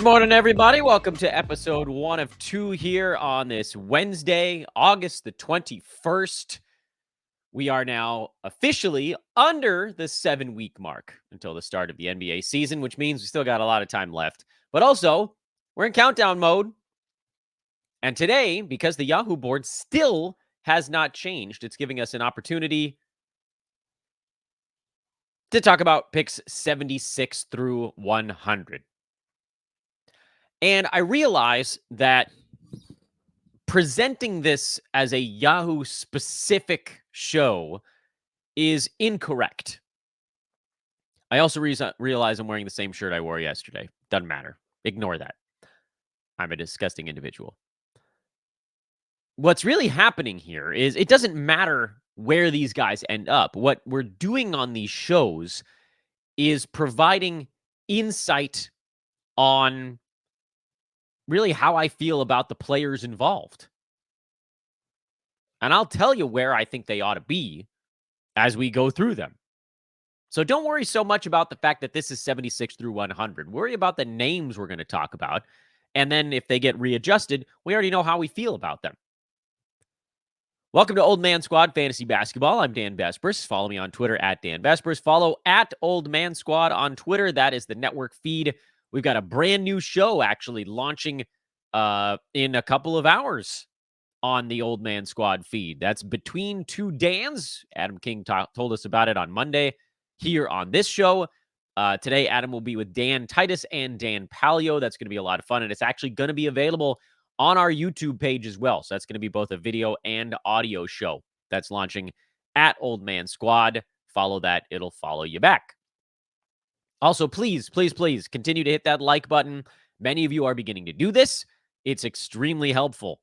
morning, everybody. Welcome to episode 1 of 2 here on this Wednesday, August the 21st. We are now officially under the 7-week mark until the start of the NBA season, which means we still got a lot of time left. But also, we're in countdown mode. And today, because the Yahoo board still has not changed, it's giving us an opportunity to talk about picks 76 through 100. And I realize that presenting this as a Yahoo-specific show is incorrect. I also realize I'm wearing the same shirt I wore yesterday. Doesn't matter. Ignore that. I'm a disgusting individual. What's really happening here is it doesn't matter where these guys end up. What we're doing on these shows is providing insight on really how I feel about the players involved. And I'll tell you where I think they ought to be as we go through them. So don't worry so much about the fact that this is 76 through 100. Worry about the names we're going to talk about. And then if they get readjusted, we already know how we feel about them. Welcome to Old Man Squad Fantasy Basketball. I'm Dan Vespers. Follow me on Twitter at Dan Vespers. Follow at Old Man Squad on Twitter. That is the network feed. We've got a brand new show actually launching in a couple of hours on the Old Man Squad feed. That's Between Two Dans. Adam King told us about it on Monday here on this show. Today, Adam will be with Dan Titus and Dan Palio. That's going to be a lot of fun, and it's actually going to be available on our YouTube page as well. So that's going to be both a video and audio show that's launching at Old Man Squad. Follow that. It'll follow you back. Also, please, please, please continue to hit that like button. Many of you are beginning to do this. It's extremely helpful.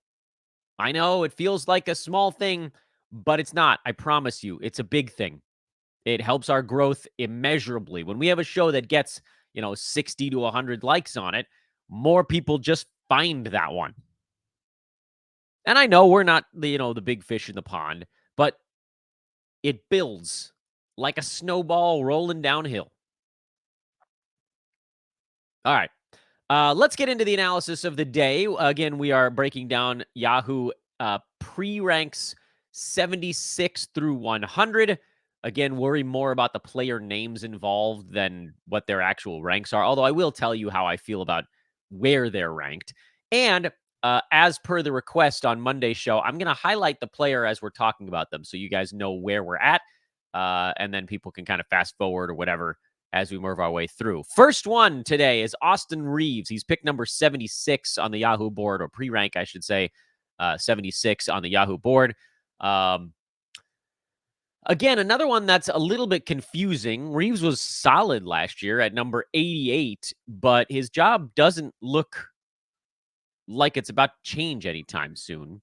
I know it feels like a small thing, but it's not. I promise you, it's a big thing. It helps our growth immeasurably. When we have a show that gets, 60 to 100 likes on it, more people just find that one. And I know we're not the big fish in the pond, but it builds like a snowball rolling downhill. All right. Let's get into the analysis of the day. Again, we are breaking down Yahoo pre-ranks 76 through 100. Again, worry more about the player names involved than what their actual ranks are. Although I will tell you how I feel about where they're ranked. And as per the request on Monday's show, I'm going to highlight the player as we're talking about them so you guys know where we're at. And then people can kind of fast forward or whatever as we move our way through. First one today is Austin Reaves. He's pick number 76 on the Yahoo board, or pre-rank, I should say, 76 on the Yahoo board. Again, another one that's a little bit confusing. Reaves was solid last year at number 88, but his job doesn't look like it's about to change anytime soon.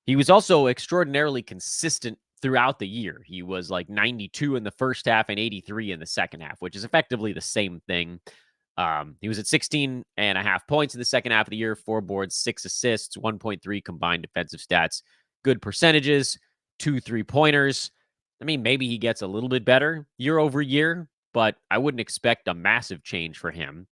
He was also extraordinarily consistent throughout the year. He was like 92 in the first half and 83 in the second half, which is effectively the same thing. He was at 16.5 points in the second half of the year, 4 boards, 6 assists, 1.3 combined defensive stats, good percentages, 2 3-pointers. I mean, maybe he gets a little bit better year over year, but I wouldn't expect a massive change for him.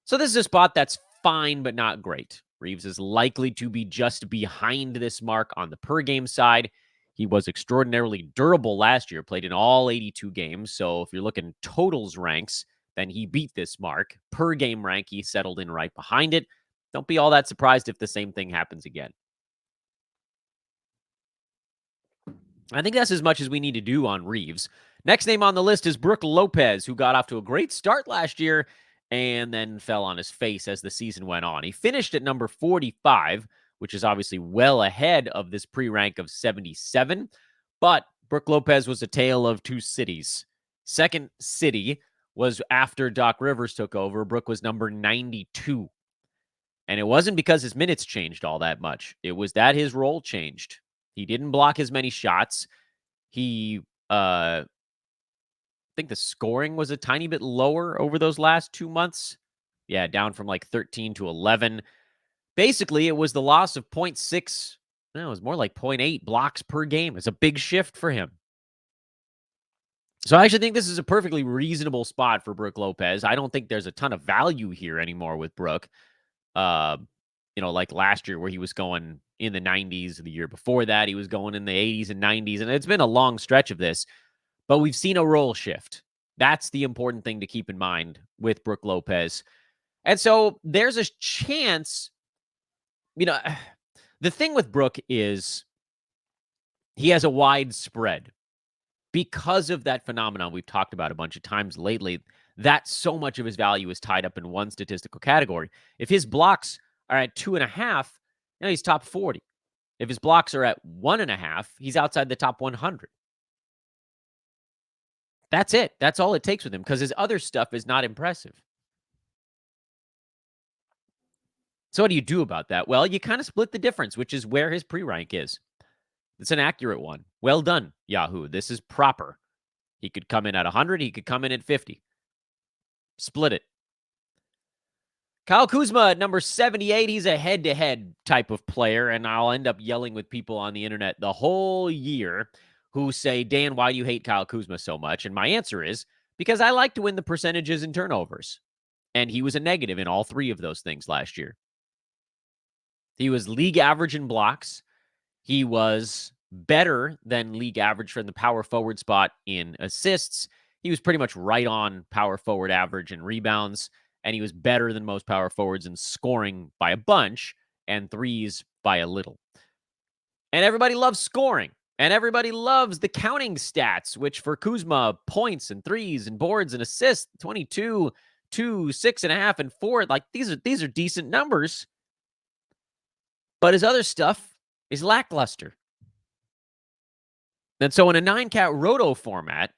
So this is a spot that's fine, but not great. Reaves is likely to be just behind this mark on the per game side. He was extraordinarily durable last year, played in all 82 games. So if you're looking totals ranks, then he beat this mark. Per game rank, he settled in right behind it. Don't be all that surprised if the same thing happens again. I think that's as much as we need to do on Reaves. Next name on the list is Brook Lopez, who got off to a great start last year and then fell on his face as the season went on. He finished at number 45, which is obviously well ahead of this pre-rank of 77. But Brook Lopez was a tale of two cities. Second city was after Doc Rivers took over. Brook was number 92. And it wasn't because his minutes changed all that much. It was that his role changed. He didn't block as many shots. I think the scoring was a tiny bit lower over those last 2 months. Yeah, down from like 13 to 11. Basically, it was the loss of 0.6. No, it was more like 0.8 blocks per game. It's a big shift for him. So I actually think this is a perfectly reasonable spot for Brook Lopez. I don't think there's a ton of value here anymore with Brook. Uh, like last year where he was going in the 90s, the year before that, he was going in the 80s and 90s. And it's been a long stretch of this, but we've seen a role shift. That's the important thing to keep in mind with Brook Lopez. And so there's a chance, the thing with Brook is he has a wide spread because of that phenomenon we've talked about a bunch of times lately, that so much of his value is tied up in one statistical category. If his blocks are at 2.5, he's top 40. If his blocks are at 1.5, he's outside the top 100. That's it. That's all it takes with him because his other stuff is not impressive. So what do you do about that? Well, you kind of split the difference, which is where his pre-rank is. It's an accurate one. Well done, Yahoo. This is proper. He could come in at 100. He could come in at 50. Split it. Kyle Kuzma at number 78. He's a head-to-head type of player, and I'll end up yelling with people on the internet the whole year who say, Dan, why do you hate Kyle Kuzma so much? And my answer is, because I like to win the percentages and turnovers. And he was a negative in all three of those things last year. He was league average in blocks. He was better than league average from the power forward spot in assists. He was pretty much right on power forward average in rebounds, and he was better than most power forwards in scoring by a bunch and threes by a little. And everybody loves scoring, and everybody loves the counting stats, which for Kuzma, points and threes and boards and assists, 22, 2, 6.5, and 4. Like these are decent numbers. But his other stuff is lackluster. And so in a 9-cat roto format,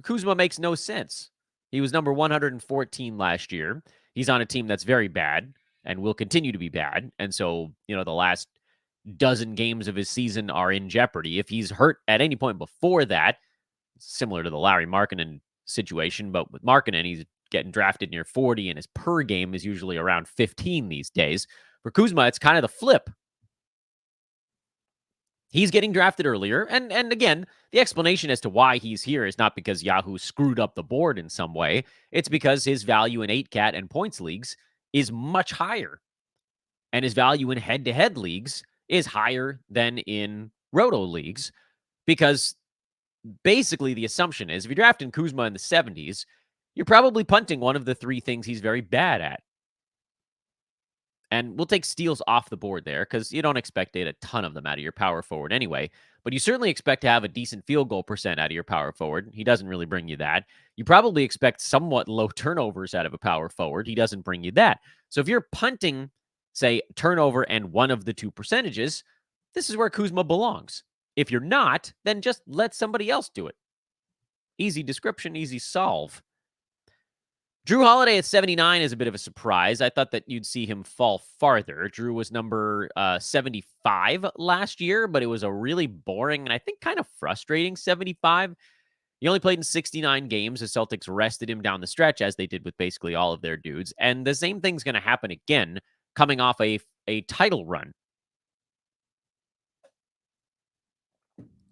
Kuzma makes no sense. He was number 114 last year. He's on a team that's very bad and will continue to be bad. And so, the last dozen games of his season are in jeopardy. If he's hurt at any point before that, similar to the Larry Markkanen situation, but with Markkanen, he's getting drafted near 40 and his per game is usually around 15 these days. For Kuzma, it's kind of the flip. He's getting drafted earlier. And again, the explanation as to why he's here is not because Yahoo screwed up the board in some way. It's because his value in 8-cat and points leagues is much higher. And his value in head-to-head leagues is higher than in roto leagues. Because basically the assumption is if you're drafting Kuzma in the 70s, you're probably punting one of the three things he's very bad at. And we'll take steals off the board there because you don't expect to hit a ton of them out of your power forward anyway. But you certainly expect to have a decent field goal percent out of your power forward. He doesn't really bring you that. You probably expect somewhat low turnovers out of a power forward. He doesn't bring you that. So if you're punting, say, turnover and one of the two percentages, this is where Kuzma belongs. If you're not, then just let somebody else do it. Easy description, easy solve. Jrue Holiday at 79 is a bit of a surprise. I thought that you'd see him fall farther. Jrue was number 75 last year, but it was a really boring and I think kind of frustrating 75. He only played in 69 games. The Celtics rested him down the stretch, as they did with basically all of their dudes. And the same thing's going to happen again coming off a title run.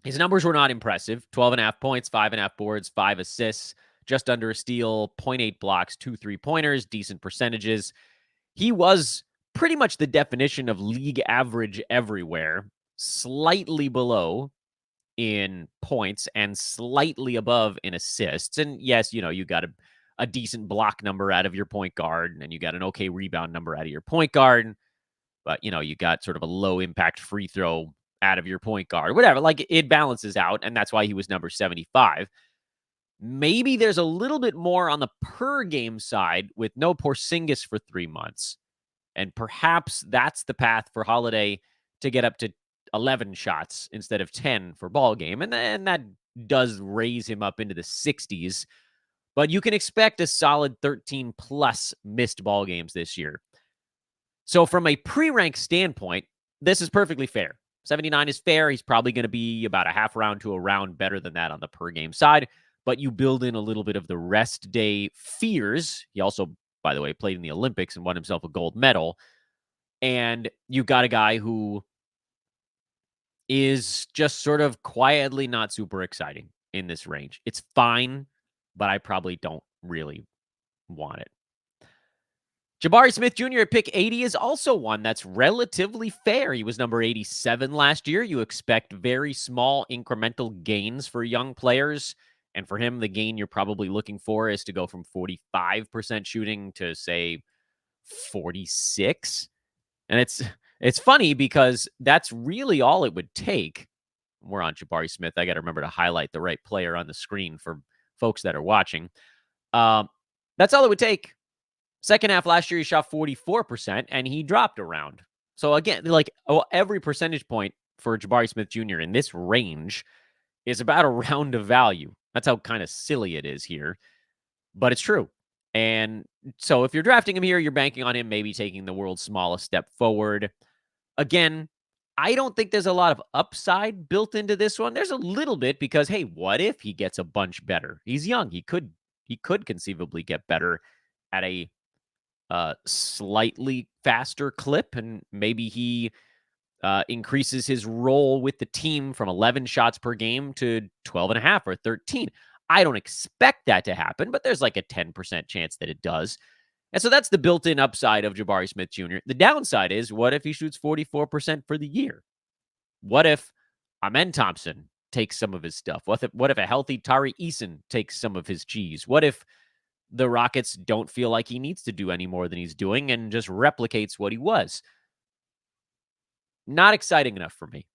His numbers were not impressive. 12.5 points, 5.5 boards, 5 assists. Just under a steal, 0.8 blocks, 2 3-pointers, decent percentages. He was pretty much the definition of league average everywhere, slightly below in points and slightly above in assists. And yes, you got a decent block number out of your point guard, and you got an okay rebound number out of your point guard. But, you got sort of a low impact free throw out of your point guard, whatever. Like it balances out, and that's why he was number 75. Maybe there's a little bit more on the per game side with no Porzingis for 3 months. And perhaps that's the path for Holiday to get up to 11 shots instead of 10 for ball game. And then that does raise him up into the 60s. But you can expect a solid 13 plus missed ball games this year. So from a pre-rank standpoint, this is perfectly fair. 79 is fair. He's probably going to be about a half round to a round better than that on the per game side. But you build in a little bit of the rest day fears. He also, by the way, played in the Olympics and won himself a gold medal. And you got a guy who is just sort of quietly not super exciting. in this range. It's fine, but I probably don't really want it. Jabari Smith Jr. at pick 80 is also one that's relatively fair. He was number 87 last year. You expect very small incremental gains for young players. And for him, the gain you're probably looking for is to go from 45% shooting to, say, 46. And it's funny because that's really all it would take. We're on Jabari Smith. I got to remember to highlight the right player on the screen for folks that are watching. That's all it would take. Second half last year, he shot 44%, and he dropped a round. So again, like every percentage point for Jabari Smith Jr. in this range is about a round of value. That's how kind of silly it is here, but it's true. And so if you're drafting him here, you're banking on him maybe taking the world's smallest step forward. Again, I don't think there's a lot of upside built into this one. There's a little bit because, hey, what if he gets a bunch better? He's young. He could conceivably get better at a slightly faster clip, and maybe he increases his role with the team from 11 shots per game to 12 and a half or 13. I don't expect that to happen, but there's like a 10% chance that it does. And so that's the built-in upside of Jabari Smith Jr. The downside is, what if he shoots 44% for the year? What if Amen Thompson takes some of his stuff? What if a healthy Tari Eason takes some of his cheese? What if the Rockets don't feel like he needs to do any more than he's doing and just replicates what he was? Not exciting enough for me.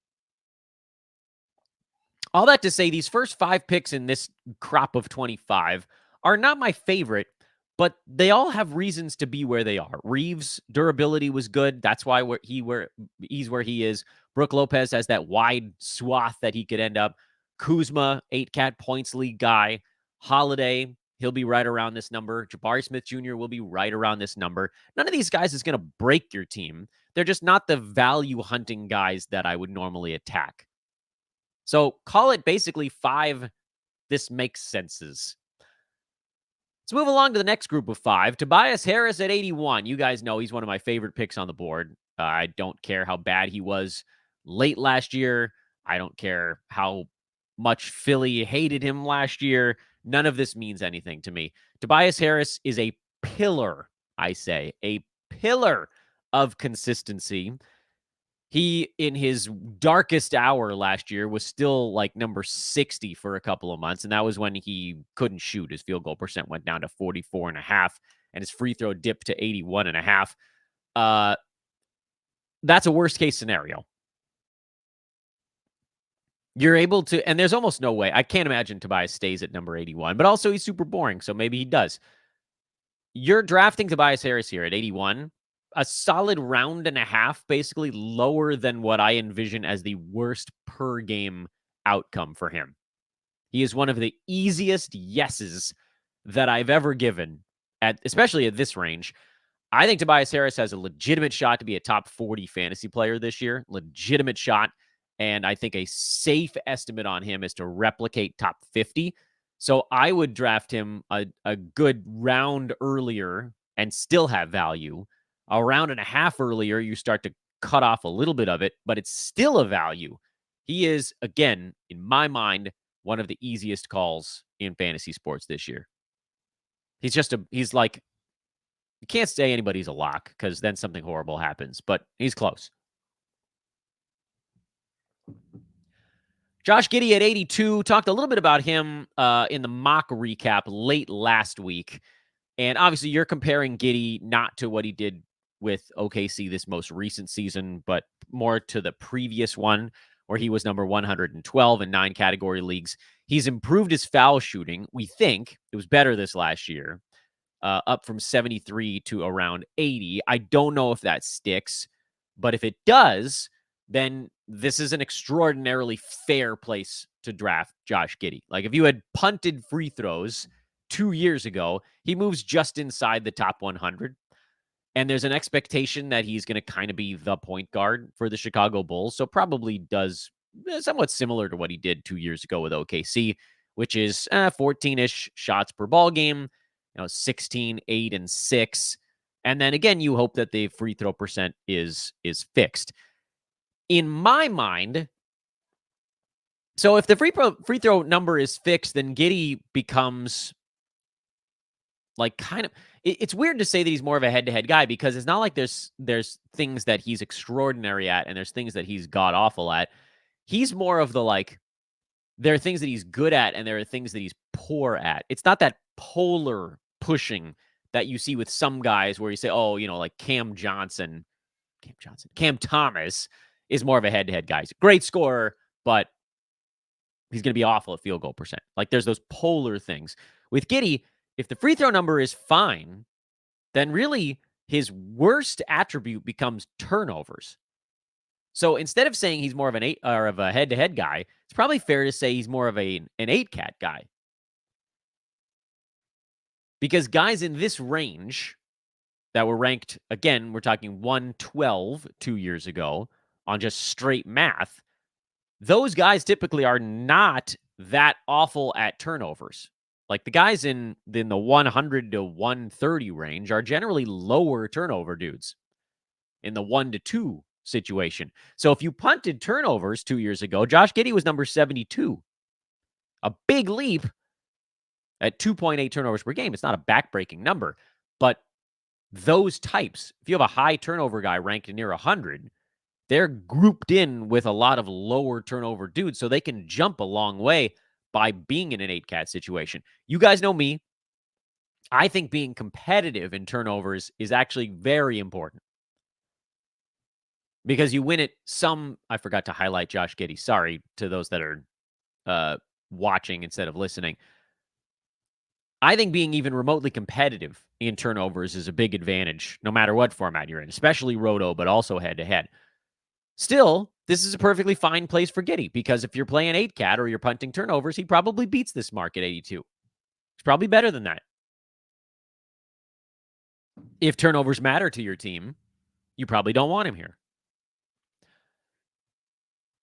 All that to say, these first 5 picks in this crop of 25 are not my favorite, but they all have reasons to be where they are. Reaves' durability was good. That's why he's where he is. Brook Lopez has that wide swath that he could end up. Kuzma, 8-cat points league guy. Holiday, he'll be right around this number. Jabari Smith Jr. will be right around this number. None of these guys is going to break your team. They're just not the value hunting guys that I would normally attack. So call it basically 5 this makes senses. Let's move along to the next group of 5. Tobias Harris at 81. You guys know he's one of my favorite picks on the board. I don't care how bad he was late last year. I don't care how much Philly hated him last year. None of this means anything to me. Tobias Harris is a pillar, I say, a pillar of consistency. He, in his darkest hour last year, was still like number 60 for a couple of months. And that was when he couldn't shoot. His field goal percent went down to 44.5, and his free throw dipped to 81.5. That's a worst case scenario. You're able to, and there's almost no way. I can't imagine Tobias stays at number 81, but also he's super boring. So maybe he does. You're drafting Tobias Harris here at 81. A solid round and a half, basically lower than what I envision as the worst per game outcome for him. He is one of the easiest yeses that I've ever given, especially at this range. I think Tobias Harris has a legitimate shot to be a top 40 fantasy player this year. Legitimate shot. And I think a safe estimate on him is to replicate top 50. So I would draft him a good round earlier and still have value. A round and a half earlier, you start to cut off a little bit of it, but it's still a value. He is, again, in my mind, one of the easiest calls in fantasy sports this year. He's like, you can't say anybody's a lock because then something horrible happens, but he's close. Josh Giddey at 82, talked a little bit about him in the mock recap late last week. And obviously you're comparing Giddey not to what he did with OKC this most recent season, but more to the previous one where he was number 112 in 9 category leagues. He's improved his foul shooting. We think it was better this last year, up from 73 to around 80. I don't know if that sticks, but if it does, then this is an extraordinarily fair place to draft Josh Giddey. Like if you had punted free throws 2 years ago, he moves just inside the top 100. And there's an expectation that he's going to kind of be the point guard for the Chicago Bulls. So probably does somewhat similar to what he did 2 years ago with OKC, which is 14-ish shots per ball game, 16, 8, and 6. And then again, you hope that the free throw percent is fixed. In my mind, So if the free throw number is fixed, then Giddey becomes like kind of it's weird to say that he's more of a head-to-head guy because it's not like there's things that he's extraordinary at and there's things that he's god awful at. He's more of the like there are things that he's good at and there are things that he's poor at. It's not that polar pushing that you see with some guys where you say, oh, like Cam Thomas is more of a head-to-head guy. He's a great scorer, but he's going to be awful at field goal percent. Like there's those polar things. With Giddey, if the free throw number is fine, then really his worst attribute becomes turnovers. So instead of saying he's more of a head-to-head guy, it's probably fair to say he's more of an 8-cat guy. Because guys in this range that were ranked, again, we're talking 112 2 years ago on just straight math, those guys typically are not that awful at turnovers. Like the guys in the 100 to 130 range are generally lower turnover dudes in the 1 to 2 situation. So if you punted turnovers 2 years ago, Josh Giddey was number 72. A big leap at 2.8 turnovers per game. It's not a backbreaking number, but those types, if you have a high turnover guy ranked near 100, they're grouped in with a lot of lower turnover dudes, so they can jump a long way by being in an 8-cat situation. You guys know me. I think being competitive in turnovers is actually very important because you win it I forgot to highlight Josh Giddey. Sorry to those that are watching instead of listening. I think being even remotely competitive in turnovers is a big advantage, no matter what format you're in, especially roto, but also head-to-head. Still, this is a perfectly fine place for Giddey because if you're playing 8-cat or you're punting turnovers, he probably beats this mark at 82. It's probably better than that. If turnovers matter to your team, you probably don't want him here.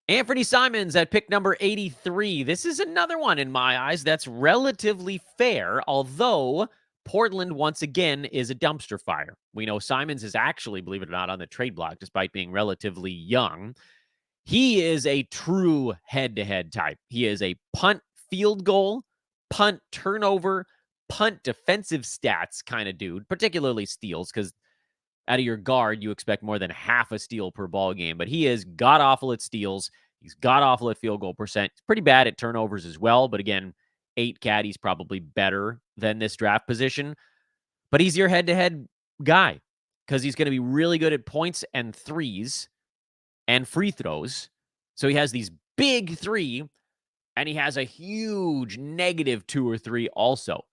Anfernee Simons at pick number 83. This is another one in my eyes that's relatively fair, although Portland, once again, is a dumpster fire. We know Simons is actually, believe it or not, on the trade block, despite being relatively young. He is a true head-to-head type. He is a punt field goal, punt turnover, punt defensive stats kind of dude, particularly steals, because out of your guard, you expect more than half a steal per ball game. But he is god-awful at steals. He's god-awful at field goal percent. He's pretty bad at turnovers as well. But again, 8-cat, he's probably better than this draft position. But he's your head-to-head guy because he's going to be really good at points and threes and free throws. So he has these big 3, and he has a huge negative 2 or 3 also.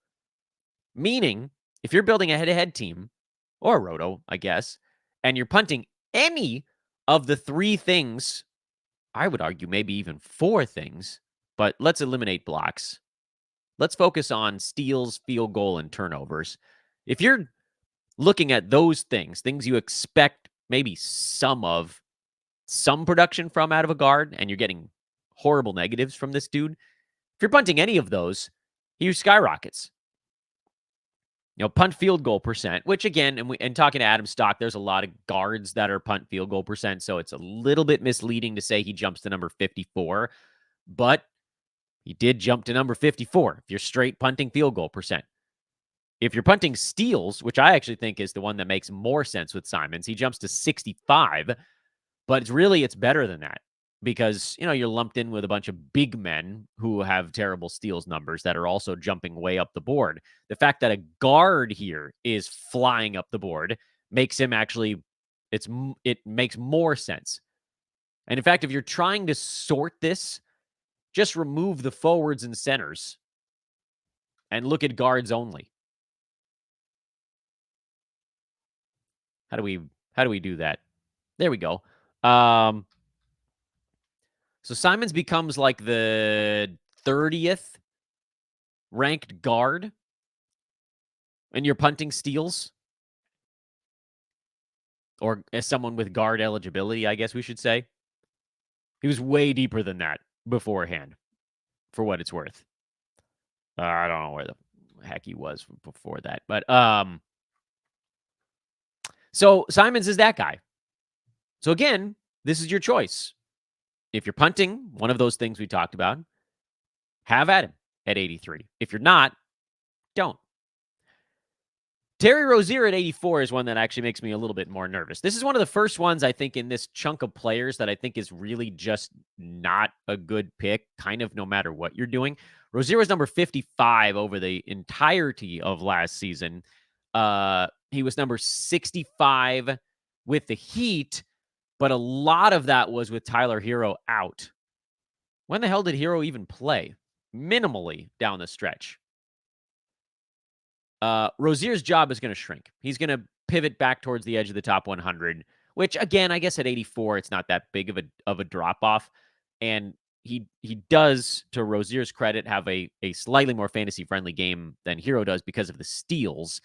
Meaning, if you're building a head-to-head team, or a roto, I guess, and you're punting any of the 3 things, I would argue maybe even 4 things, but let's eliminate blocks. Let's focus on steals, field goal, and turnovers. If you're looking at those things you expect maybe some production from out of a guard, and you're getting horrible negatives from this dude, if you're punting any of those, he skyrockets. Punt field goal percent, which again, and talking to Adam Stock, there's a lot of guards that are punt field goal percent, so it's a little bit misleading to say he jumps to number 54, but he did jump to number 54 if you're straight punting field goal percent. If you're punting steals, which I actually think is the one that makes more sense with Simons, he jumps to 65, but it's better than that because, you're lumped in with a bunch of big men who have terrible steals numbers that are also jumping way up the board. The fact that a guard here is flying up the board makes him actually, it makes more sense. And in fact, if you're trying to sort this, just remove the forwards and centers and look at guards only. How do we do that? There we go. So Simons becomes like the 30th ranked guard and you're punting steals, or as someone with guard eligibility, I guess we should say. He was way deeper than that beforehand, for what it's worth. I don't know where the heck he was before that, but so Simons is that guy. So again, this is your choice. If you're punting, one of those things we talked about, have at him at 83. If you're not, don't. Terry Rozier at 84 is one that actually makes me a little bit more nervous. This is one of the first ones, I think, in this chunk of players that I think is really just not a good pick, kind of no matter what you're doing. Rozier was number 55 over the entirety of last season. He was number 65 with the Heat, but a lot of that was with Tyler Hero out. When the hell did Hero even play? Minimally down the stretch. Rozier's job is going to shrink. He's going to pivot back towards the edge of the top 100, which again, I guess at 84, it's not that big of a drop off. And he does, to Rozier's credit, have a slightly more fantasy friendly game than Hero does because of the steals.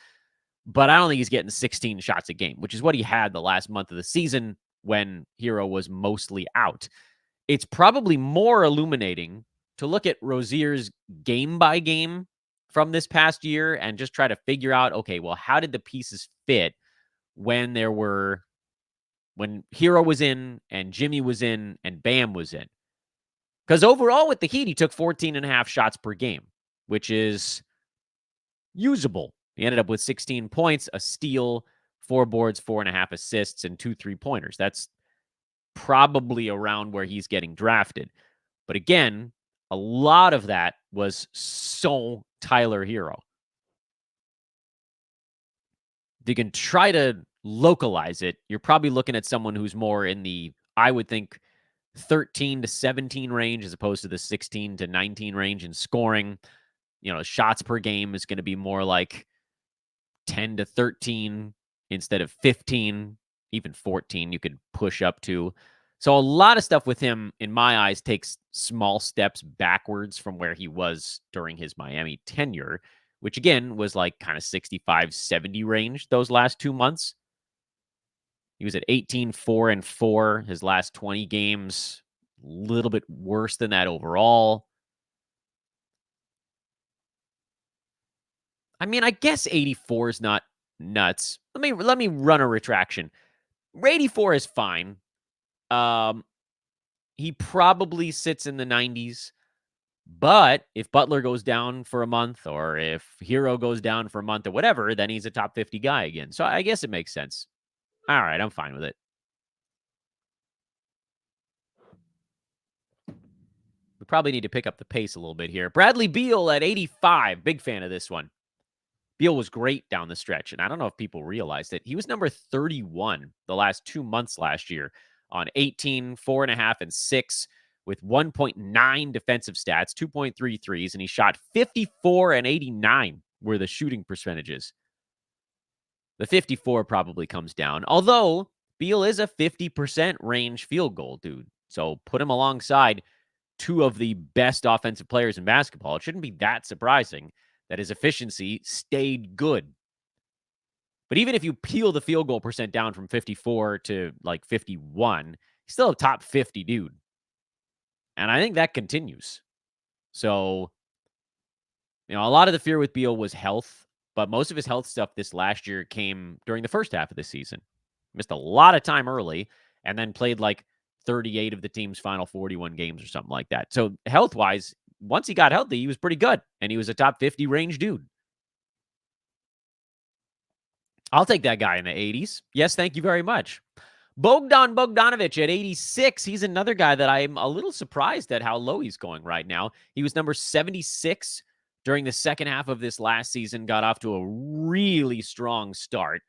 But I don't think he's getting 16 shots a game, which is what he had the last month of the season when Hero was mostly out. It's probably more illuminating to look at Rozier's game by game from this past year and just try to figure out, okay, well, how did the pieces fit when Hero was in and Jimmy was in and Bam was in? Because overall with the Heat, he took 14.5 shots per game, which is usable. He ended up with 16 points, a steal, 4 boards, 4.5 assists, and 2 3-pointers. That's probably around where he's getting drafted. But again, a lot of that was so Tyler Hero. If you can try to localize it, you're probably looking at someone who's more in the, I would think, 13 to 17 range as opposed to the 16 to 19 range in scoring. Shots per game is going to be more like 10 to 13 instead of 15, even 14 you could push up to. So a lot of stuff with him, in my eyes, takes small steps backwards from where he was during his Miami tenure, which again was like kind of 65, 70 range those last 2 months. He was at 18, 4, and 4 his last 20 games. A little bit worse than that overall. I mean, I guess 84 is not nuts. Let me run a retraction. 84 is fine. He probably sits in the 90s. But if Butler goes down for a month or if Hero goes down for a month or whatever, then he's a top 50 guy again. So I guess it makes sense. All right, I'm fine with it. We probably need to pick up the pace a little bit here. Bradley Beal at 85. Big fan of this one. Beal was great down the stretch, and I don't know if people realized it. He was number 31 the last 2 months last year on 18, 4.5, and 6 with 1.9 defensive stats, 2.3 threes, and he shot 54 and 89 were the shooting percentages. The 54 probably comes down, although Beal is a 50% range field goal dude. So put him alongside 2 of the best offensive players in basketball. It shouldn't be that surprising that his efficiency stayed good. But even if you peel the field goal percent down from 54 to like 51, he's still a top 50 dude. And I think that continues. So, a lot of the fear with Beal was health, but most of his health stuff this last year came during the first half of the season. Missed a lot of time early and then played like 38 of the team's final 41 games or something like that. So health-wise, once he got healthy, he was pretty good, and he was a top 50 range dude. I'll take that guy in the 80s. Yes, thank you very much. Bogdan Bogdanovic at 86. He's another guy that I'm a little surprised at how low he's going right now. He was number 76 during the second half of this last season, got off to a really strong start,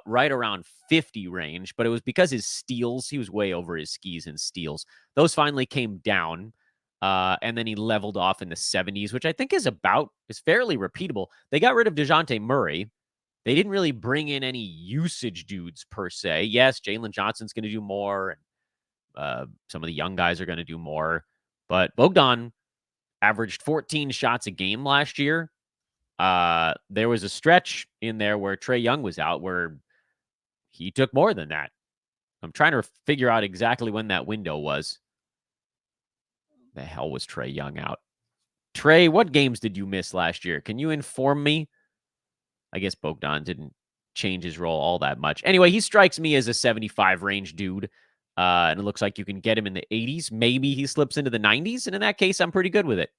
right around 50 range, but it was because his steals, he was way over his skis in steals. Those finally came down, and then he leveled off in the 70s, which I think is fairly repeatable. They got rid of DeJounte Murray. They didn't really bring in any usage dudes per se. Yes, Jalen Johnson's going to do more. Some of the young guys are going to do more. But Bogdan averaged 14 shots a game last year. There was a stretch in there where Trey Young was out where he took more than that. I'm trying to figure out exactly when that window was. The hell was Trey Young out? Trey, what games did you miss last year? Can you inform me? I guess Bogdan didn't change his role all that much. Anyway, he strikes me as a 75 range dude. And it looks like you can get him in the 80s. Maybe he slips into the 90s. And in that case, I'm pretty good with it.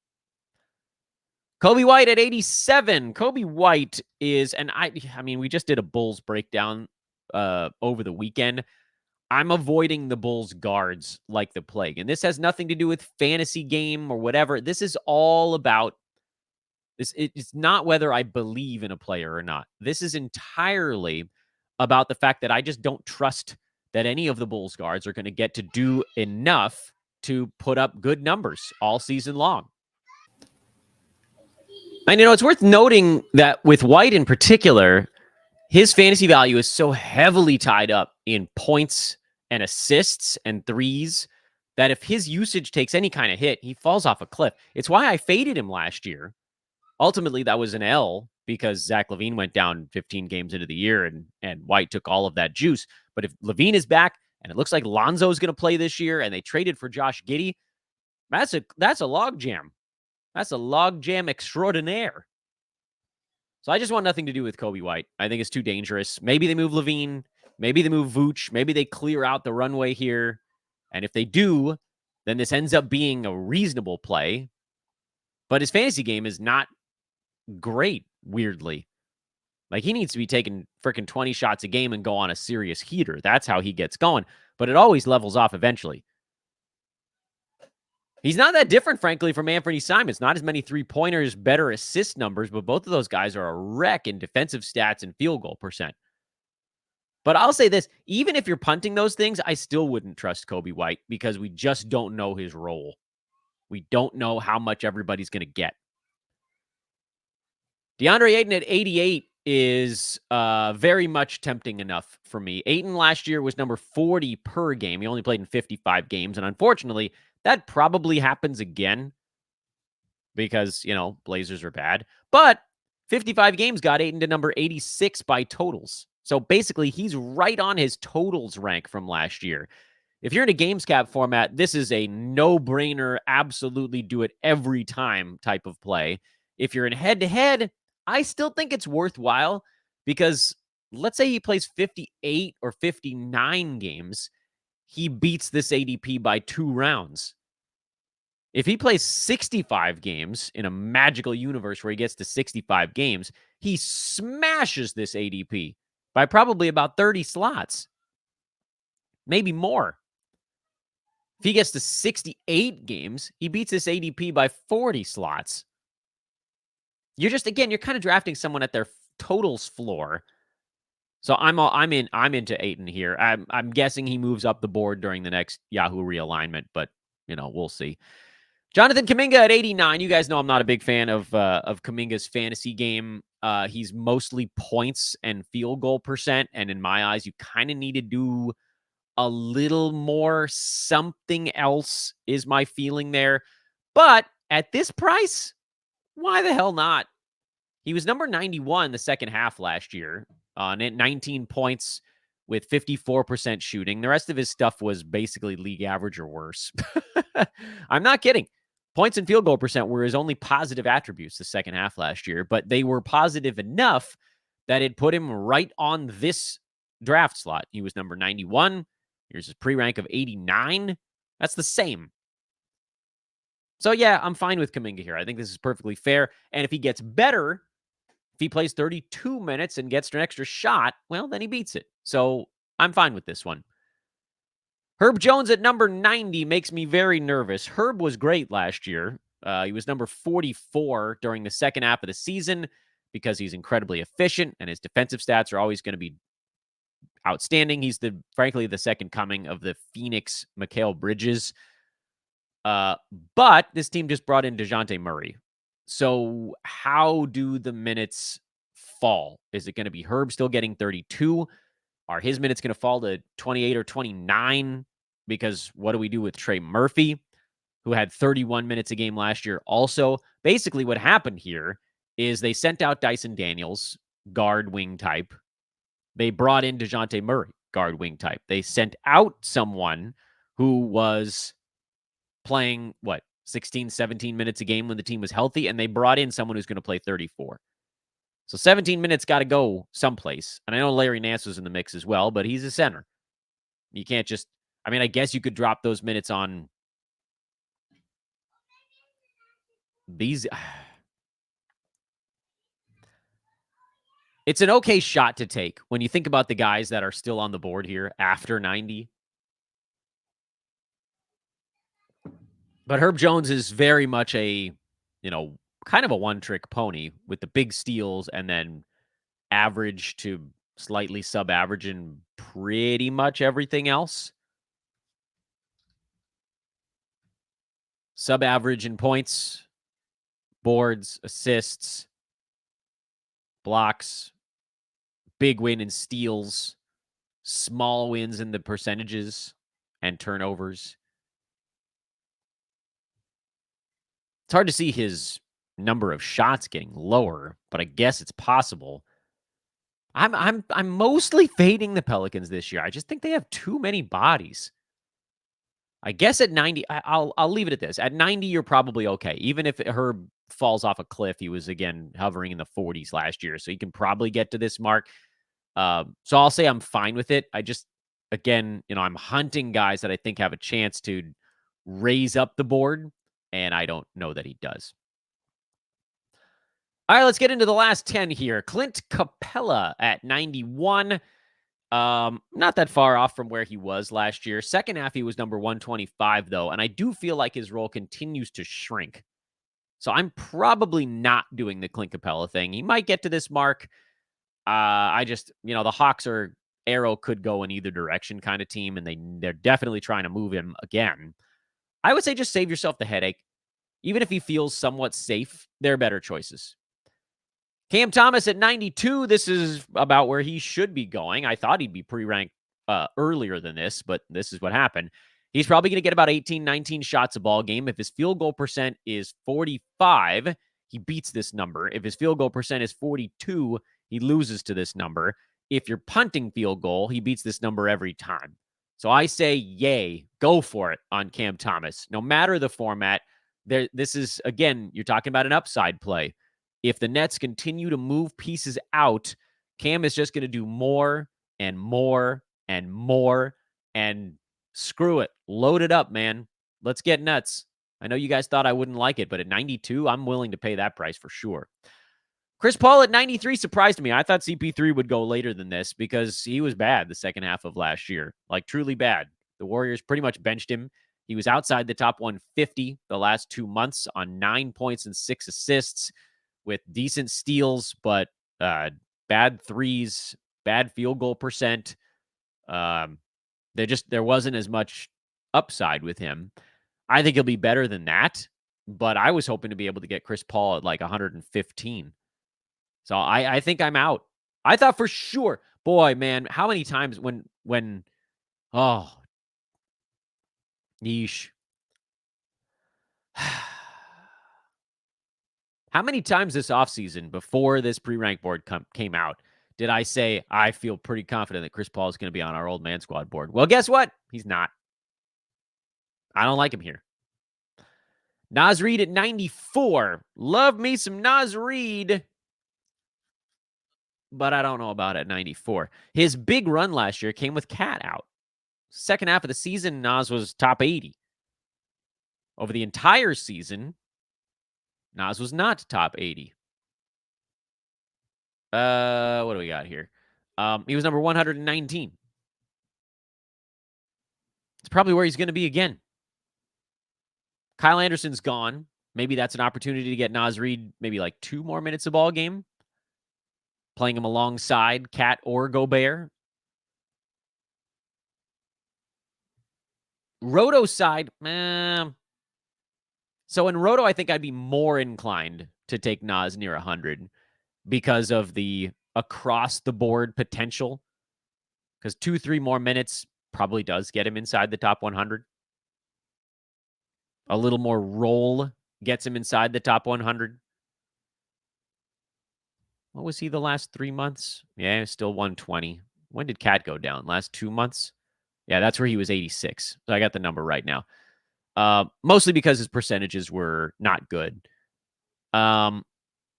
Coby White at 87. Coby White is, and I mean, we just did a Bulls breakdown over the weekend. I'm avoiding the Bulls guards like the plague. And this has nothing to do with fantasy game or whatever. This is all about this. It's not whether I believe in a player or not. This is entirely about the fact that I just don't trust that any of the Bulls guards are going to get to do enough to put up good numbers all season long. And, it's worth noting that with White in particular, his fantasy value is so heavily tied up in points and assists and threes that if his usage takes any kind of hit, he falls off a cliff. It's why I faded him last year. Ultimately, that was an L because Zach LaVine went down 15 games into the year and White took all of that juice. But if LaVine is back and it looks like Lonzo is going to play this year and they traded for Josh Giddey, that's a logjam. That's a logjam extraordinaire. So I just want nothing to do with Coby White. I think it's too dangerous. Maybe they move LaVine. Maybe they move Vooch. Maybe they clear out the runway here. And if they do, then this ends up being a reasonable play. But his fantasy game is not great, weirdly. Like, he needs to be taking freaking 20 shots a game and go on a serious heater. That's how he gets going. But it always levels off eventually. He's not that different, frankly, from Anfernee Simons. Not as many three-pointers, better assist numbers, but both of those guys are a wreck in defensive stats and field goal percent. But I'll say this, even if you're punting those things, I still wouldn't trust Coby White because we just don't know his role. We don't know how much everybody's going to get. Deandre Ayton at 88 is very much tempting enough for me. Ayton last year was number 40 per game. He only played in 55 games, and unfortunately, that probably happens again because, Blazers are bad. But 55 games got Ayton to number 86 by totals. So basically, he's right on his totals rank from last year. If you're in a games cap format, this is a no-brainer, absolutely do it every time type of play. If you're in head-to-head, I still think it's worthwhile because let's say he plays 58 or 59 games, he beats this ADP by 2 rounds. If he plays 65 games in a magical universe where he gets to 65 games, he smashes this ADP by probably about 30 slots, maybe more. If he gets to 68 games, he beats this ADP by 40 slots. You're kind of drafting someone at their totals floor. So I'm into Ayton here. I'm guessing he moves up the board during the next Yahoo realignment, but we'll see. Jonathan Kuminga at 89. You guys know I'm not a big fan of Kuminga's fantasy game. He's mostly points and field goal percent, and in my eyes, you kind of need to do a little more. Something else is my feeling there. But at this price, why the hell not? He was number 91 the second half last year on 19 points with 54% shooting. The rest of his stuff was basically league average or worse. I'm not kidding. Points and field goal percent were his only positive attributes the second half last year, but they were positive enough that it put him right on this draft slot. He was number 91. Here's his pre-rank of 89. That's the same. So, yeah, I'm fine with Kuminga here. I think this is perfectly fair. And if he gets better, if he plays 32 minutes and gets an extra shot, well, then he beats it. So I'm fine with this one. Herb Jones at number 90 makes me very nervous. Herb was great last year. He was number 44 during the second half of the season because he's incredibly efficient and his defensive stats are always going to be outstanding. He's frankly the second coming of the Phoenix Mikal Bridges. But this team just brought in DeJounte Murray. So how do the minutes fall? Is it going to be Herb still getting 32? Are his minutes going to fall to 28 or 29? Because what do we do with Trey Murphy, who had 31 minutes a game last year? Also, basically what happened here is they sent out Dyson Daniels, guard wing type. They brought in DeJounte Murray, guard wing type. They sent out someone who was playing, 16, 17 minutes a game when the team was healthy, and they brought in someone who's going to play 34. So 17 minutes got to go someplace. And I know Larry Nance was in the mix as well, but he's a center. You can't just, I mean, I guess you could drop those minutes on these. It's an okay shot to take when you think about the guys that are still on the board here after 90. But Herb Jones is very much a, kind of a one-trick pony with the big steals and then average to slightly sub-average in pretty much everything else. Sub-average in points, boards, assists, blocks, big win in steals, small wins in the percentages and turnovers. It's hard to see his number of shots getting lower, but I guess it's possible. I'm mostly fading the Pelicans this year. I just think they have too many bodies. I guess at 90, I'll leave it at this. At 90, you're probably okay. Even if Herb falls off a cliff, he was again hovering in the 40s last year, so he can probably get to this mark. So I'll say I'm fine with it. I just, again, I'm hunting guys that I think have a chance to raise up the board, and I don't know that he does. All right, let's get into the last 10 here. Clint Capela at 91. Not that far off from where he was last year. Second half, he was number 125, though, and I do feel like his role continues to shrink. So I'm probably not doing the Clint Capela thing. He might get to this mark. I just, the Hawks are arrow could go in either direction kind of team, and they're definitely trying to move him again. I would say just save yourself the headache. Even if he feels somewhat safe, there are better choices. Cam Thomas at 92. This is about where he should be going. I thought he'd be pre-ranked earlier than this, but this is what happened. He's probably going to get about 18, 19 shots a ball game. If his field goal percent is 45, he beats this number. If his field goal percent is 42, he loses to this number. If you're punting field goal, he beats this number every time. So I say, yay, go for it on Cam Thomas. No matter the format, this is, again, you're talking about an upside play. If the Nets continue to move pieces out, Cam is just going to do more and more and more, and screw it. Load it up, man. Let's get nuts. I know you guys thought I wouldn't like it, but at 92, I'm willing to pay that price for sure. Chris Paul at 93 surprised me. I thought CP3 would go later than this because he was bad the second half of last year, like truly bad. The Warriors pretty much benched him. He was outside the top 150 the last 2 months on 9 points and 6 assists with decent steals, but bad threes, bad field goal percent. There wasn't as much upside with him. I think he'll be better than that, but I was hoping to be able to get Chris Paul at like 115. So I think I'm out. I thought for sure, boy, man, how many times when oh, yeesh. How many times this offseason before this pre-rank board came out did I say I feel pretty confident that Chris Paul is going to be on our old man squad board? Well, guess what? He's not. I don't like him here. Naz Reid at 94. Love me some Naz Reid, but I don't know about at 94. His big run last year came with Cat out. Second half of the season, Naz was top 80. Over the entire season, Naz was not top 80. What do we got here? He was number 119. It's probably where he's going to be again. Kyle Anderson's gone. Maybe that's an opportunity to get Naz Reid maybe like 2 more minutes a ball game. Playing him alongside Cat or Gobert. Roto's side, so in Roto, I think I'd be more inclined to take Naz near 100 because of the across-the-board potential. Because 2-3 more minutes probably does get him inside the top 100. A little more roll gets him inside the top 100. What was he the last 3 months? Yeah, still 120. When did Cat go down? Last 2 months? Yeah, that's where he was 86. So I got the number right now. Mostly because his percentages were not good. That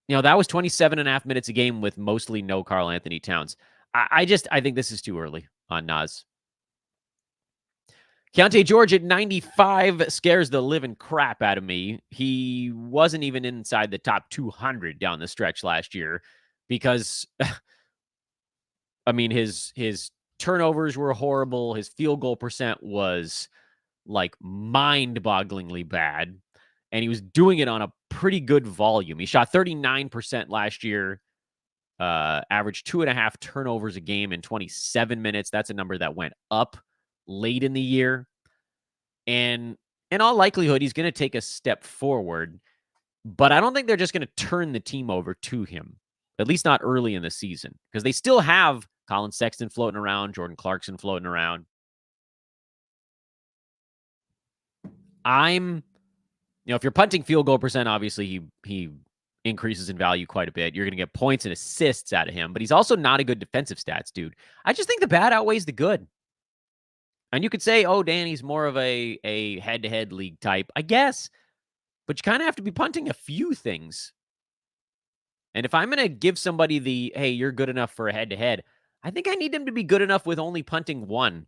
was 27.5 minutes a game with mostly no Karl Anthony Towns. I think this is too early on Naz. Keyonte George at 95 scares the living crap out of me. He wasn't even inside the top 200 down the stretch last year because, I mean, his turnovers were horrible. His field goal percent was like mind-bogglingly bad, and he was doing it on a pretty good volume. He shot 39% last year, averaged 2.5 turnovers a game in 27 minutes. That's a number that went up late in the year. And in all likelihood, he's going to take a step forward, but I don't think they're just going to turn the team over to him, at least not early in the season, because they still have Colin Sexton floating around, Jordan Clarkson floating around. If you're punting field goal percent, obviously he increases in value quite a bit. You're going to get points and assists out of him, but he's also not a good defensive stats dude. I just think the bad outweighs the good. And you could say, oh, Danny's more of a head-to-head league type, I guess, but you kind of have to be punting a few things. And if I'm going to give somebody the, hey, you're good enough for a head-to-head, I think I need them to be good enough with only punting one.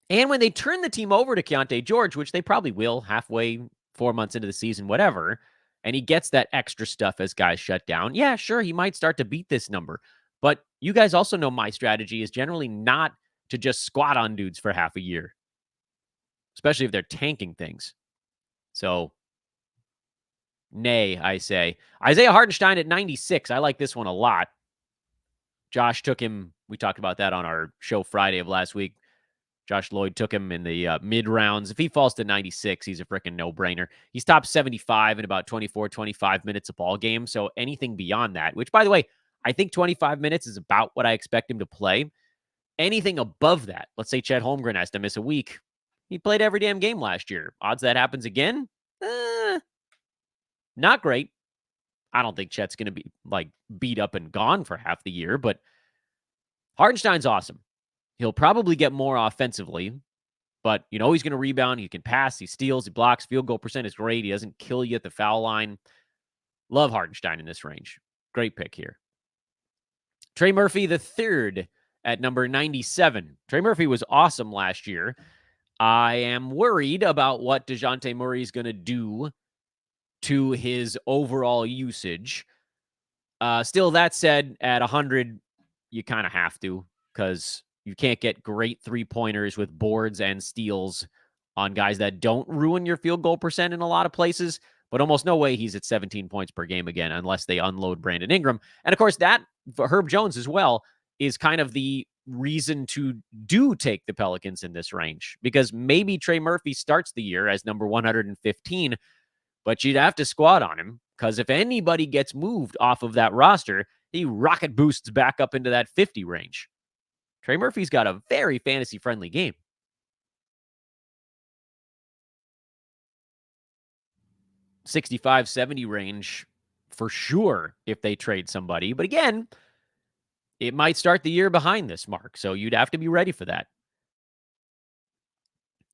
And when they turn the team over to Keyonte George, which they probably will halfway, 4 months into the season, whatever, and he gets that extra stuff as guys shut down, yeah, sure, he might start to beat this number. But you guys also know my strategy is generally not to just squat on dudes for half a year, especially if they're tanking things. So, nay, I say. Isaiah Hartenstein at 96. I like this one a lot. Josh took him. We talked about that on our show Friday of last week. Josh Lloyd took him in the mid rounds. If he falls to 96, he's a freaking no-brainer. He's top 75 in about 24, 25 minutes a ball game. So anything beyond that, which, by the way, I think 25 minutes is about what I expect him to play. Anything above that, let's say Chet Holmgren has to miss a week. He played every damn game last year. Odds that happens again? Not great. I don't think Chet's going to be beat up and gone for half the year, but Hartenstein's awesome. He'll probably get more offensively, but he's going to rebound. He can pass. He steals. He blocks. Field goal percent is great. He doesn't kill you at the foul line. Love Hartenstein in this range. Great pick here. Trey Murphy III at number 97. Trey Murphy was awesome last year. I am worried about what DeJounte Murray is going to do to his overall usage. Still, that said, at 100, you kind of have to, because you can't get great three-pointers with boards and steals on guys that don't ruin your field goal percent in a lot of places, but almost no way he's at 17 points per game again unless they unload Brandon Ingram. And, of course, that, for Herb Jones as well, is kind of the reason to take the Pelicans in this range, because maybe Trey Murphy starts the year as number 115, but you'd have to squat on him, because if anybody gets moved off of that roster, he rocket boosts back up into that 50 range. Trey Murphy's got a very fantasy-friendly game. $65, $70 range for sure if they trade somebody. But again, it might start the year behind this mark, so you'd have to be ready for that.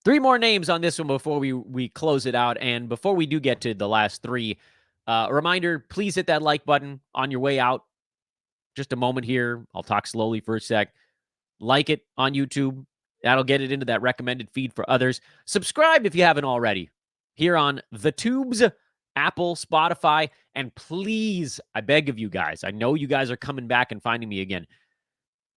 3 more names on this one before we close it out. And before we do get to the last 3, a reminder, please hit that like button on your way out. Just a moment here. I'll talk slowly for a sec. Like it on YouTube. That'll get it into that recommended feed for others. Subscribe if you haven't already. Here on The Tubes, Apple, Spotify, and please, I beg of you guys, I know you guys are coming back and finding me again.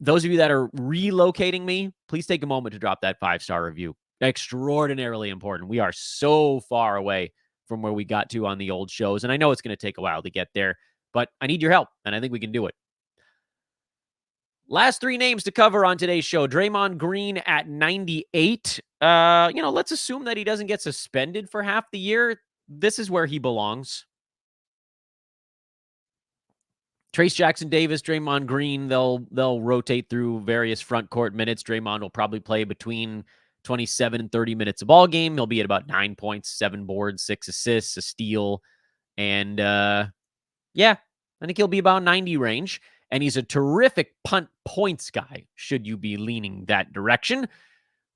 Those of you that are relocating me, please take a moment to drop that 5-star review. Extraordinarily important. We are so far away from where we got to on the old shows, and I know it's going to take a while to get there, but I need your help, and I think we can do it. Last 3 names to cover on today's show. Draymond Green at 98. Let's assume that he doesn't get suspended for half the year. This is where he belongs. Trace Jackson Davis, Draymond Green, they'll rotate through various front court minutes. Draymond will probably play between 27 and 30 minutes a ball game. He'll be at about 9 points, 7 boards, 6 assists, a steal. And I think he'll be about 90 range. And he's a terrific punt points guy, should you be leaning that direction,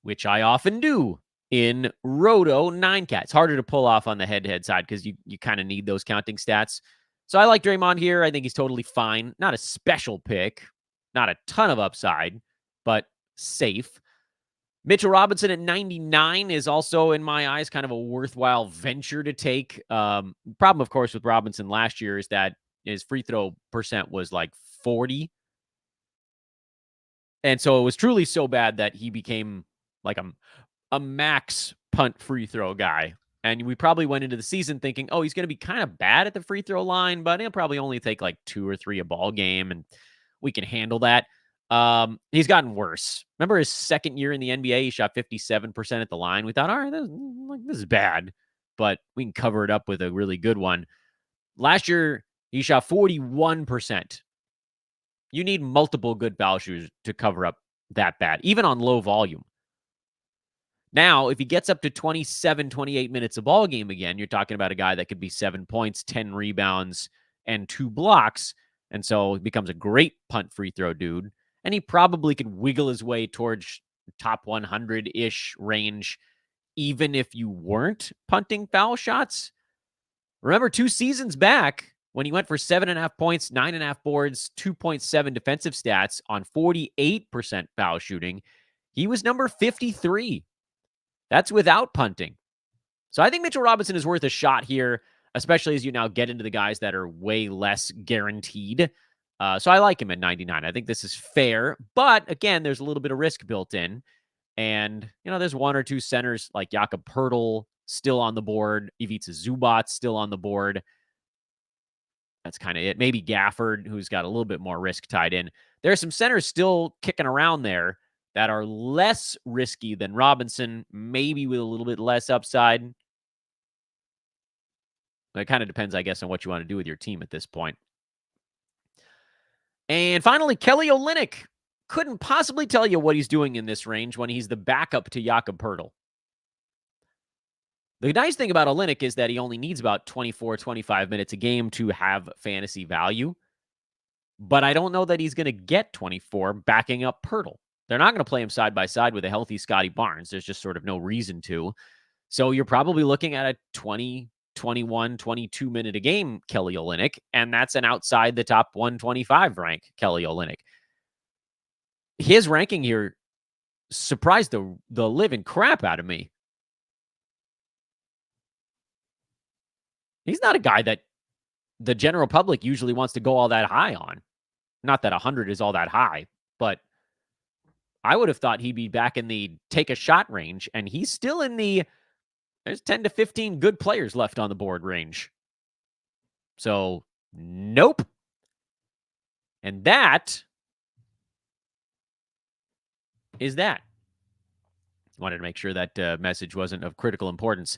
which I often do in Roto 9Cat. It's harder to pull off on the head-to-head side because you kind of need those counting stats. So I like Draymond here. I think he's totally fine. Not a special pick, not a ton of upside, but safe. Mitchell Robinson at 99 is also, in my eyes, kind of a worthwhile venture to take. Problem, of course, with Robinson last year is that his free throw percent was like 40. And so it was truly so bad that he became like a max punt free throw guy. And we probably went into the season thinking, oh, he's going to be kind of bad at the free throw line, but he'll probably only take like 2 or 3 a ball game, and we can handle that. He's gotten worse. Remember his second year in the NBA, he shot 57% at the line. We thought, all right, this is bad, but we can cover it up with a really good one. Last year, he shot 41%. You need multiple good foul shooters to cover up that bad, even on low volume. Now, if he gets up to 27, 28 minutes a ball game again, you're talking about a guy that could be 7 points, 10 rebounds, and 2 blocks. And so he becomes a great punt free throw dude. And he probably could wiggle his way towards top 100-ish range, even if you weren't punting foul shots. Remember 2 seasons back when he went for 7.5 points, 9.5 boards, 2.7 defensive stats on 48% foul shooting, he was number 53. That's without punting. So I think Mitchell Robinson is worth a shot here, especially as you now get into the guys that are way less guaranteed. So I like him at 99. I think this is fair. But again, there's a little bit of risk built in. And, there's 1 or 2 centers like Jakob Poeltl still on the board. Ivica Zubac still on the board. That's kind of it. Maybe Gafford, who's got a little bit more risk tied in. There are some centers still kicking around there that are less risky than Robinson, maybe with a little bit less upside. But it kind of depends, I guess, on what you want to do with your team at this point. And finally, Kelly Olynyk. Couldn't possibly tell you what he's doing in this range when he's the backup to Jakob Poeltl. The nice thing about Olynyk is that he only needs about 24, 25 minutes a game to have fantasy value. But I don't know that he's going to get 24 backing up Poeltl. They're not going to play him side by side with a healthy Scotty Barnes. There's just sort of no reason to. So you're probably looking at a 20, 21, 22 minute a game Kelly Olynyk, and that's an outside the top 125 rank Kelly Olynyk. His ranking here surprised the living crap out of me. He's not a guy that the general public usually wants to go all that high on. Not that 100 is all that high, but I would have thought he'd be back in the take a shot range, and he's still in there's 10 to 15 good players left on the board range. So, nope. And that is that. Wanted to make sure that message wasn't of critical importance.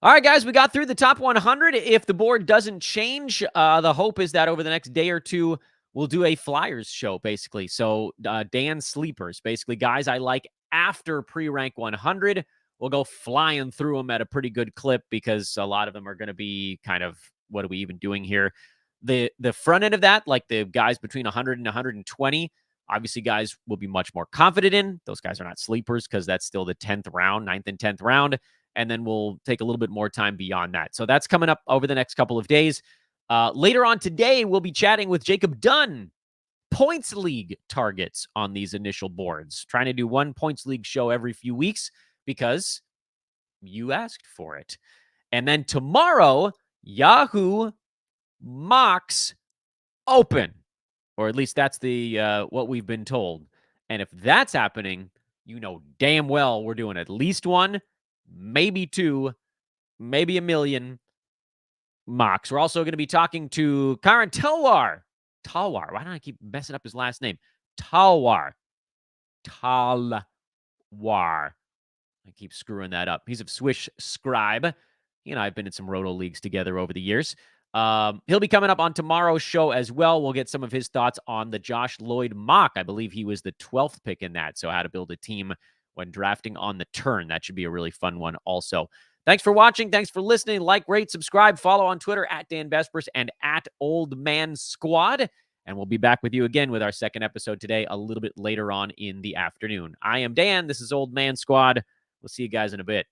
All right, guys, we got through the top 100. If the board doesn't change, the hope is that over the next day or two, we'll do a Flyers show, basically. So Dan Sleepers, basically guys I like after pre-rank 100. We'll go flying through them at a pretty good clip because a lot of them are going to be kind of, what are we even doing here? The front end of that, like the guys between 100 and 120, obviously guys will be much more confident in. Those guys are not sleepers because that's still the 10th round, 9th and 10th round. And then we'll take a little bit more time beyond that. So that's coming up over the next couple of days. Later on today, we'll be chatting with Jacob Dunn. Points League targets on these initial boards. Trying to do one Points League show every few weeks because you asked for it. And then tomorrow, Yahoo mocks open. Or at least that's the what we've been told. And if that's happening, you know damn well we're doing at least one, maybe 2, maybe 1 million mocks. We're also going to be talking to Karan Talwar. Why don't I keep messing up his last name? Talwar. I keep screwing that up. He's of Swish Scribe. He and I have been in some roto leagues together over the years. He'll be coming up on tomorrow's show as well. We'll get some of his thoughts on the Josh Lloyd mock. I believe he was the 12th pick in that. So how to build a team when drafting on the turn. That should be a really fun one also. Thanks for watching. Thanks for listening. Like, rate, subscribe, follow on Twitter at Dan Vespers and at Old Man Squad. And we'll be back with you again with our second episode today a little bit later on in the afternoon. I am Dan. This is Old Man Squad. We'll see you guys in a bit.